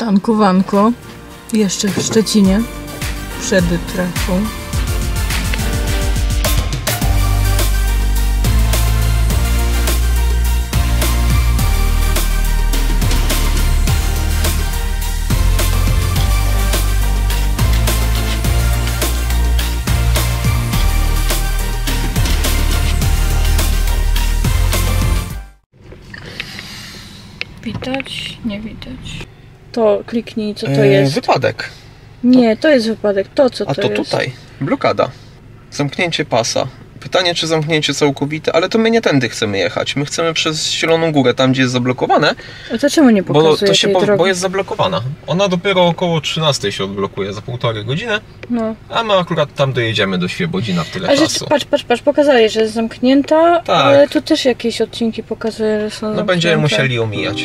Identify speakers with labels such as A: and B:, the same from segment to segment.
A: Tankowanko. Jeszcze w Szczecinie. Przed trasą. Widać? Nie widać. To kliknij, co to jest.
B: Wypadek.
A: Nie, to jest wypadek. To co to jest?
B: A to tutaj. Blokada. Zamknięcie pasa. Pytanie, czy zamknięcie całkowite, ale to my nie tędy chcemy jechać. My chcemy przez Zieloną Górę, tam gdzie jest zablokowane.
A: A to czemu nie pokazuje tej drogi?
B: Bo jest zablokowana. Ona dopiero około 13 się odblokuje, za 1,5 godziny. No. A my akurat tam dojedziemy do Świebodzina w tyle czasu.
A: Patrz, pokazali, że jest zamknięta, tak. Ale tu też jakieś odcinki pokazuje, że są zamknięte.
B: Będziemy musieli omijać.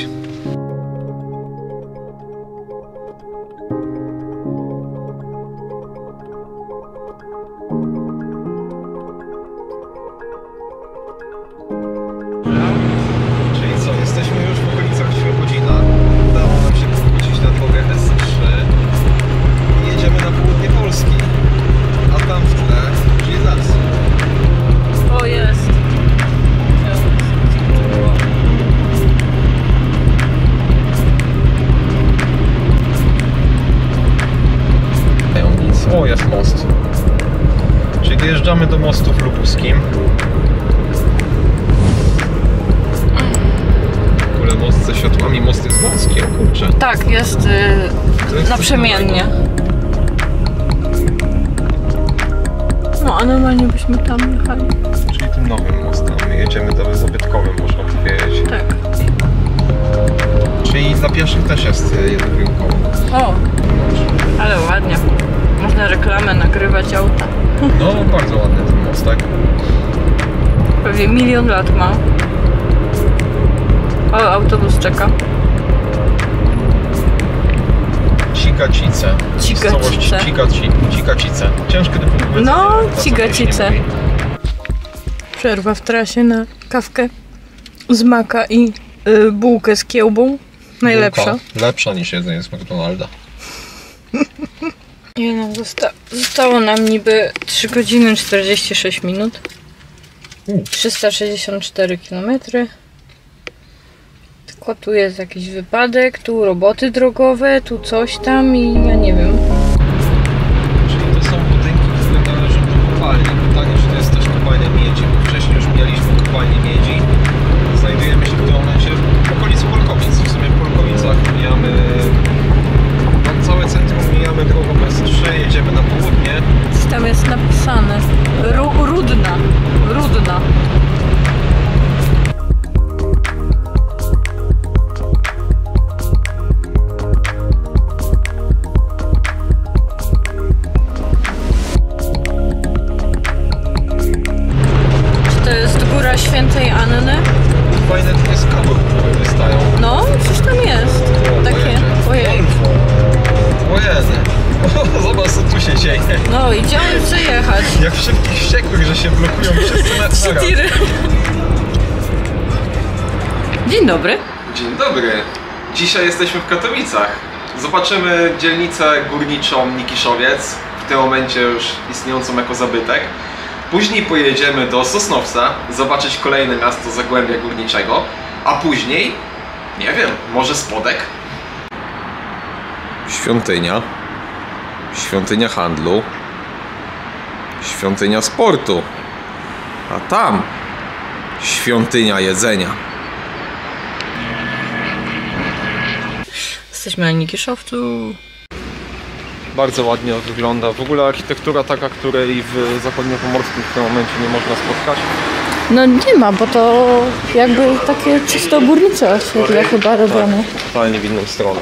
B: O, jest most. Czyli dojeżdżamy do mostu w Lubuskim. W ogóle most ze światłami, most jest wąski, o kurczę.
A: Tak, jest naprzemiennie. No, a normalnie byśmy tam jechali.
B: Czyli tym nowym mostem. My jedziemy dalej zabytkowym, można powiedzieć.
A: Tak.
B: Czyli dla pieszych też jest jednokierunkowo.
A: O, ale ładnie. Można reklamę nagrywać auta.
B: No, bardzo ładny ten most, tak?
A: Prawie 1 000 000 lat ma. O, autobus czeka.
B: Cigacice. Cigacice. Ciężko to powiedzieć.
A: No, Cigacice. Przerwa w trasie na kawkę z maka i bułkę z kiełbą. Najlepsza.
B: Bułka lepsza niż jedzenie z McDonalda.
A: Nie no, zostało nam niby 3 godziny 46 minut. 364 km. Tylko tu jest jakiś wypadek, tu roboty drogowe, tu coś tam i ja nie wiem.
B: Czyli to są budynki, które należą do kopalni. Pytanie, czy to jest też kopalnia miedzi, bo wcześniej już mieliśmy kopalnię miedzi. Znajdujemy się w tym momencie w okolicy Polkowic. W sumie w Polkowicach mijamy całe centrum, mijamy drogą S3, jedziemy na południe.
A: Tam jest napisane Rudna. Czy to jest Góra Świętej Anny?
B: Fajne takie skały, które wystają.
A: No, coś tam jest. Takie, ojej.
B: Zobacz, co tu się dzieje.
A: No, idziemy przejechać.
B: Jak w Szybkich Wściekłych, że się blokują wszyscy na
A: tiry. Dzień dobry.
B: Dzień dobry. Dzisiaj jesteśmy w Katowicach. Zobaczymy dzielnicę górniczą Nikiszowiec, w tym momencie już istniejącą jako zabytek. Później pojedziemy do Sosnowca, zobaczyć kolejne miasto Zagłębia Górniczego, a później, nie wiem, może Spodek? Świątynia. Świątynia handlu. Świątynia sportu. A tam świątynia jedzenia.
A: Jesteśmy na Nikiszowcu.
B: Bardzo ładnie wygląda. W ogóle architektura taka, której w zachodniopomorskim w tym momencie nie można spotkać.
A: No nie ma, bo to jakby takie czysto górnicze osiedle chyba robione.
B: Tak, totalnie w inną stronę.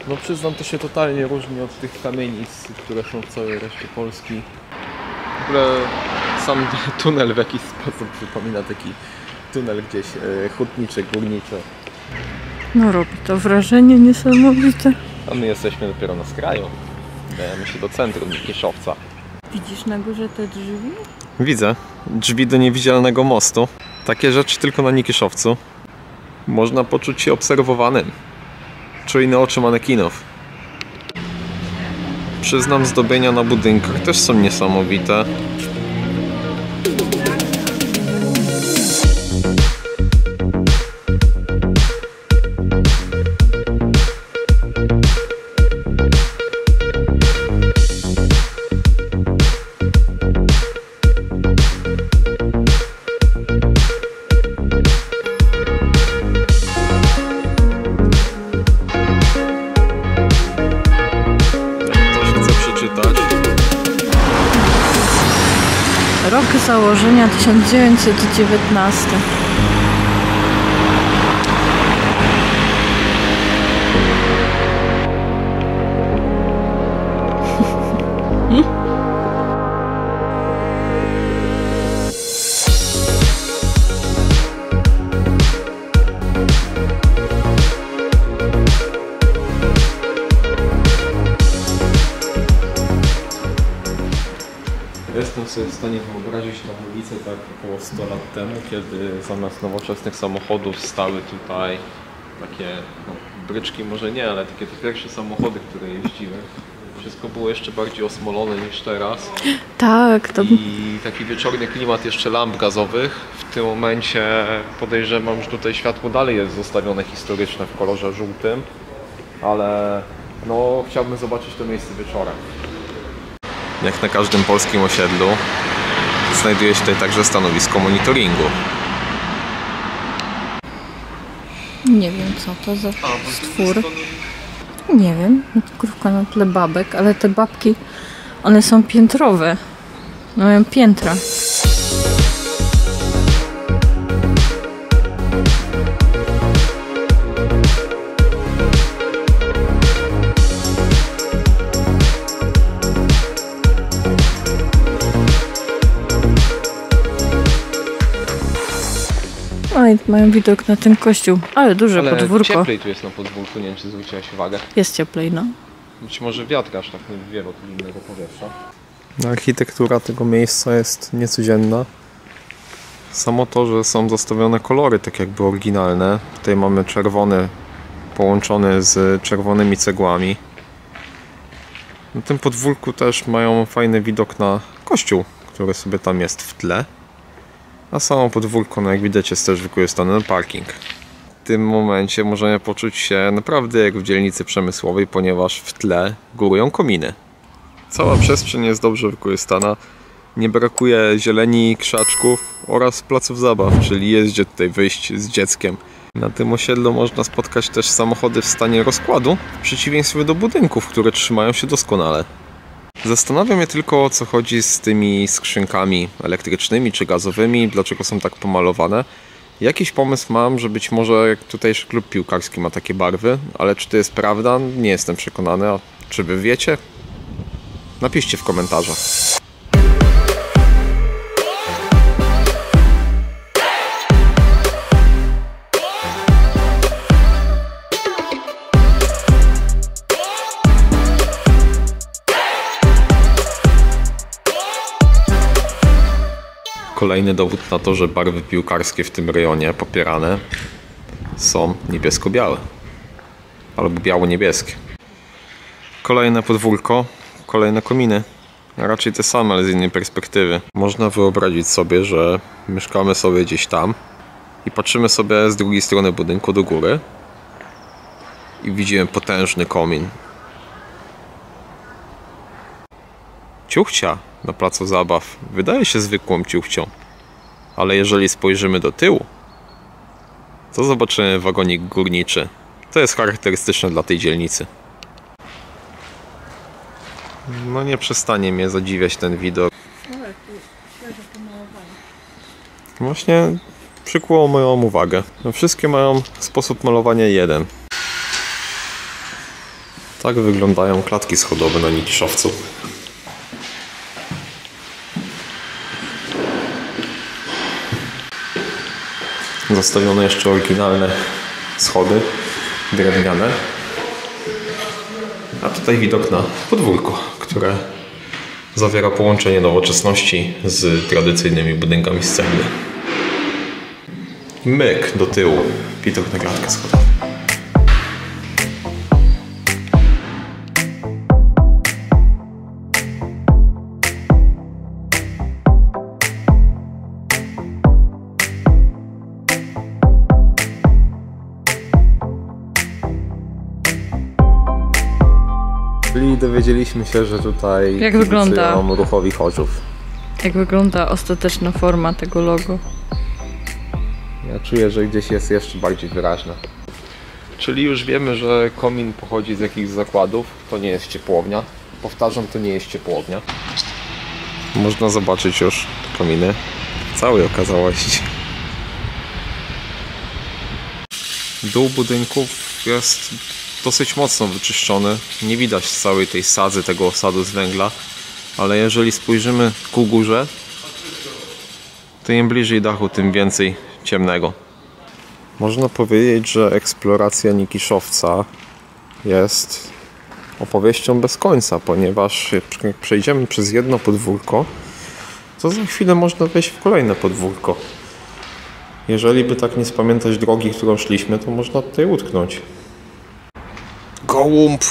B: No przyznam, to się totalnie różni od tych kamienic, które są w całej reszcie Polski. W ogóle sam tunel w jakiś sposób przypomina taki tunel gdzieś hutniczy, górniczy.
A: No robi to wrażenie niesamowite.
B: A my jesteśmy dopiero na skraju. Dajemy się do centrum Nikiszowca.
A: Widzisz na górze te drzwi?
B: Widzę. Drzwi do niewidzialnego mostu. Takie rzeczy tylko na Nikiszowcu. Można poczuć się obserwowanym. Czujne oczy manekinów. Przyznam, zdobienia na budynkach też są niesamowite.
A: Rok założenia 1919.
B: Jestem sobie w stanie wyobrazić tę ulicę tak około 100 lat temu, kiedy zamiast nowoczesnych samochodów stały tutaj takie, no, bryczki może nie, ale takie te pierwsze samochody, które jeździły. Wszystko było jeszcze bardziej osmolone niż teraz.
A: Tak, to...
B: I taki wieczorny klimat jeszcze lamp gazowych. W tym momencie podejrzewam, że tutaj światło dalej jest zostawione historyczne w kolorze żółtym, ale no chciałbym zobaczyć to miejsce wieczorem. Jak na każdym polskim osiedlu, znajduje się tutaj także stanowisko monitoringu.
A: Nie wiem, co to za stwór. Nie wiem, krówka na tle babek, ale te babki, one są piętrowe. Mają piętra. Oj, mają widok na ten kościół, ale duże podwórko.
B: Cieplej tu jest na podwórku, nie wiem, czy zwróciłaś uwagę.
A: Jest cieplej, no.
B: Być może wiatr aż tak nie wiewa tu innego powietrza. Architektura tego miejsca jest niecodzienna. Samo to, że są zostawione kolory tak jakby oryginalne. Tutaj mamy czerwony połączony z czerwonymi cegłami. Na tym podwórku też mają fajny widok na kościół, który sobie tam jest w tle. A samo podwórko, no jak widać, jest też wykorzystane na parking. W tym momencie możemy poczuć się naprawdę jak w dzielnicy przemysłowej, ponieważ w tle górują kominy. Cała przestrzeń jest dobrze wykorzystana. Nie brakuje zieleni, krzaczków oraz placów zabaw, czyli jest gdzie tutaj wyjść z dzieckiem. Na tym osiedlu można spotkać też samochody w stanie rozkładu, w przeciwieństwie do budynków, które trzymają się doskonale. Zastanawia mnie tylko, o co chodzi z tymi skrzynkami elektrycznymi czy gazowymi, dlaczego są tak pomalowane. Jakiś pomysł mam, że być może tutejszy klub piłkarski ma takie barwy, ale czy to jest prawda? Nie jestem przekonany. A czy wy wiecie? Napiszcie w komentarzach. Kolejny dowód na to, że barwy piłkarskie w tym rejonie popierane są niebiesko-białe albo biało-niebieskie. Kolejne podwórko, kolejne kominy, a raczej te same, ale z innej perspektywy. Można wyobrazić sobie, że mieszkamy sobie gdzieś tam i patrzymy sobie z drugiej strony budynku do góry i widzimy potężny komin. Ciuchcia na placu zabaw wydaje się zwykłą ciuchcią, ale jeżeli spojrzymy do tyłu, to zobaczymy wagonik górniczy. To jest charakterystyczne dla tej dzielnicy. No nie przestanie mnie zadziwiać ten widok. Właśnie przykuło moją uwagę. No, wszystkie mają sposób malowania jeden. Tak wyglądają klatki schodowe na niszowcu. Zostawiono jeszcze oryginalne schody drewniane. A tutaj widok na podwórko, które zawiera połączenie nowoczesności z tradycyjnymi budynkami z cegły. Myk do tyłu, widok na klatkę schodową. Czyli dowiedzieliśmy się, że tutaj
A: jak wygląda
B: ruchowi Chorzów.
A: Jak wygląda ostateczna forma tego logo?
B: Ja czuję, że gdzieś jest jeszcze bardziej wyraźna. Czyli już wiemy, że komin pochodzi z jakichś zakładów. To nie jest ciepłownia. Powtarzam, to nie jest ciepłownia. Można zobaczyć już kominy w całej okazałości. Dół budynków jest dosyć mocno wyczyszczony. Nie widać całej tej sadzy, tego osadu z węgla. Ale jeżeli spojrzymy ku górze, to im bliżej dachu, tym więcej ciemnego. Można powiedzieć, że eksploracja Nikiszowca jest opowieścią bez końca, ponieważ jak przejdziemy przez jedno podwórko, to za chwilę można wejść w kolejne podwórko. Jeżeli by tak nie spamiętać drogi, którą szliśmy, to można tutaj utknąć. Gołąb!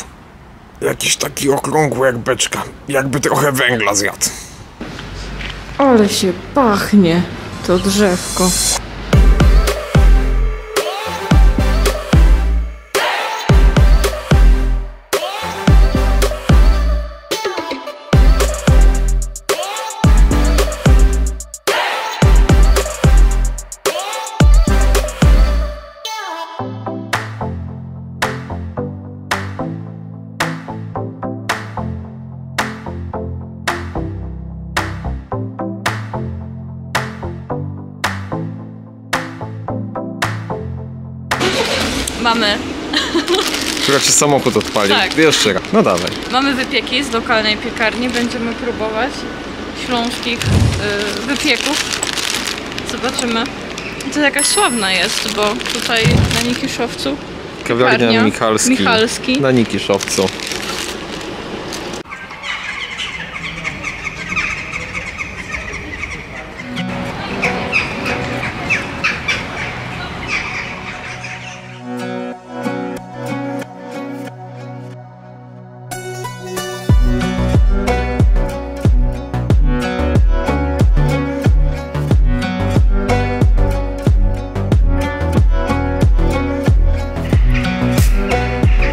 B: Jakiś taki okrągły jak beczka. Jakby trochę węgla zjadł.
A: Ale się pachnie to drzewko. Mamy.
B: Która ci samochód odpali.
A: Tak.
B: Jeszcze raz. No dawaj.
A: Mamy wypieki z lokalnej piekarni. Będziemy próbować śląskich wypieków. Zobaczymy. To jakaś sławna jest, bo tutaj na Nikiszowcu
B: Kawiarnia Michalski. Na Nikiszowcu.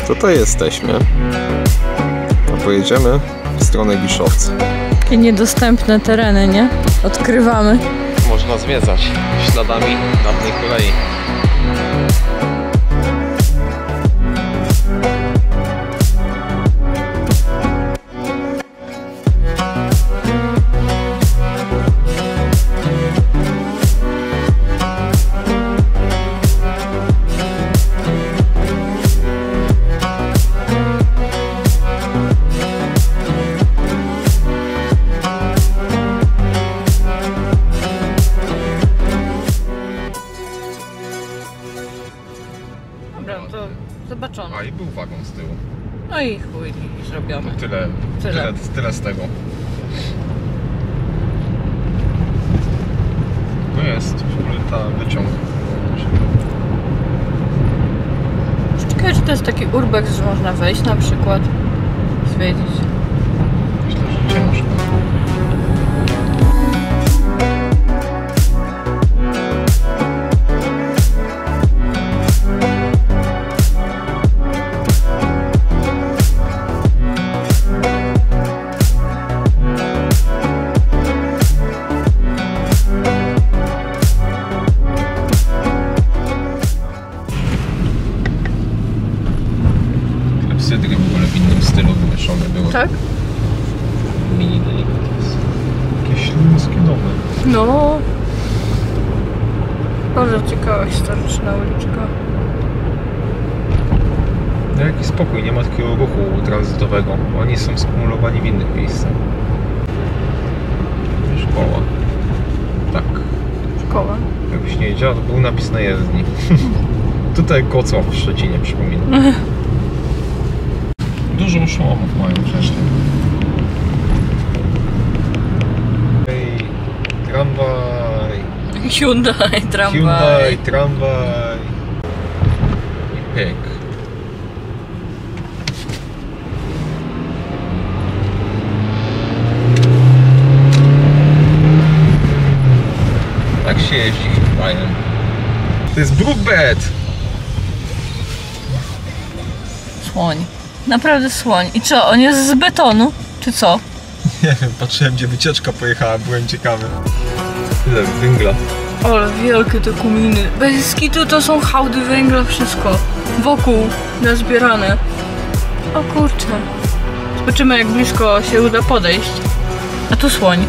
B: Tutaj jesteśmy. A pojedziemy w stronę Giszowca.
A: Takie niedostępne tereny, nie? Odkrywamy.
B: Można zwiedzać śladami dawnej kolei.
A: Zobaczone.
B: A i był wagon z tyłu.
A: No i chuj, zrobione.
B: Tyle z tego. No jest w ogóle ta wyciąg.
A: Ciekawe, czy to jest taki urbex, że można wejść na przykład, zwiedzić.
B: Myślę, że ciężko. Cydry w ogóle w innym stylu wymieszone były.
A: Tak?
B: Mini delikates. Jakieś śląskie domy.
A: No. Bardzo ciekawa historyczna uliczka.
B: No jaki spokój, nie ma takiego ruchu tranzytowego. Oni są skumulowani w innych miejscach. Szkoła. Tak.
A: Szkoła.
B: Jakbyś nie wiedział, to był napis na jezdni. Tutaj Kocław w Szczecinie, przypominam. Dużo szłomów mają przecież. Tramwaj.
A: Hyundai, tramwaj.
B: Hyundai, tramwaj. I pyk. Tak się jeździ Hyundaiem. To jest Brookbed.
A: Słoń. Naprawdę słoń. I co, on jest z betonu? Czy co?
B: Nie wiem, patrzyłem gdzie wycieczka pojechała, byłem ciekawy. Tyle węgla.
A: Ale wielkie te kominy. Bez skitu to są hałdy węgla, wszystko. Wokół nazbierane. O kurczę. Zobaczymy jak blisko się uda podejść. A tu słoń.